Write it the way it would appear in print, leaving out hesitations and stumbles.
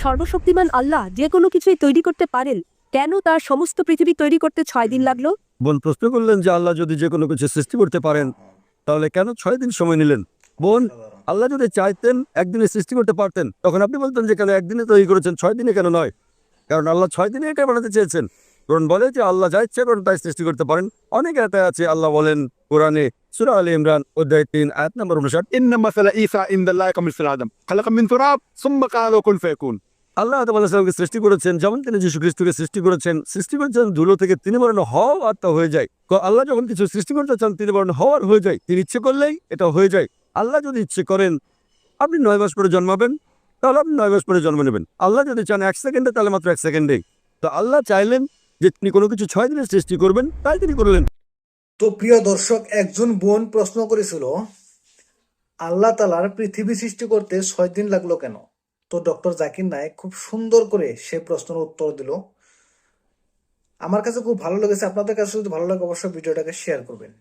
সর্বশক্তিমান আল্লাহ যে কোনো কিছুই তৈরি করতে পারেন, কেন তার সমস্ত পৃথিবী তৈরি করতে 6 দিন লাগলো? বোন প্রশ্ন করলেন যে আল্লাহ যদি যে কোনো কিছু সৃষ্টি করতে পারেন তাহলে কেন 6 দিন সময় নিলেন? বোন, আল্লাহ যদি চাইতেন একদিনে সৃষ্টি করতে পারতেন, তখন আপনি বলতেন যে কেন একদিনে তৈরি করেছেন, 6 দিনে কেন নয়? কারণ আল্লাহ 6 দিনে এটা বানাতে চেয়েছেন। কোরআন বলে যে আল্লাহ যা ইচ্ছে করেন তাই সৃষ্টি করতে পারেন। অনেক আয়াতে আছে, আল্লাহ বলেন কোরআনে সূরা আলে ইমরান অধ্যায় 3 আয়াত নম্বর 59, إن مثل عيسى عند الله كمثل آدم خلق من تراب ثم قال له كن فيكون। আল্লাহ আদম আলাইহিস সালামকে সৃষ্টি করেছেন যেমন তিনি যীশু খ্রিস্টকে সৃষ্টি করেছেন ধুলো থেকে, তিনি বলেন হও আর তা হয়ে যায়। আল্লাহ যখন কিছু সৃষ্টি করতে চান তিনি বলেন হওয়ার হয়ে যায়, তিনি ইচ্ছে করলেই এটা হয়ে যায়। আল্লাহ যদি ইচ্ছে করেন আপনি 9 মাস পরে জন্মাবেন, তাহলে আপনি 9 মাস পরে জন্ম নেবেন। আল্লাহ যদি চান 1 সেকেন্ডে, তাহলে মাত্র 1 সেকেন্ডেই। তো আল্লাহ চাইলেন যে তিনি কোনো কিছু 6 দিনে সৃষ্টি করবেন, তাই তিনি করলেন। তো প্রিয় দর্শক, একজন বোন প্রশ্ন করেছিল আল্লাহ তাআলার পৃথিবী সৃষ্টি করতে 6 দিন লাগলো কেন? তো ডক্টর জাকির নায়েক খুব সুন্দর করে সে প্রশ্নের উত্তর দিল। আমার কাছে খুব ভালো লেগেছে। আপনাদের কাছে যদি ভালো লাগে অবশ্যই ভিডিওটাকে শেয়ার করবেন।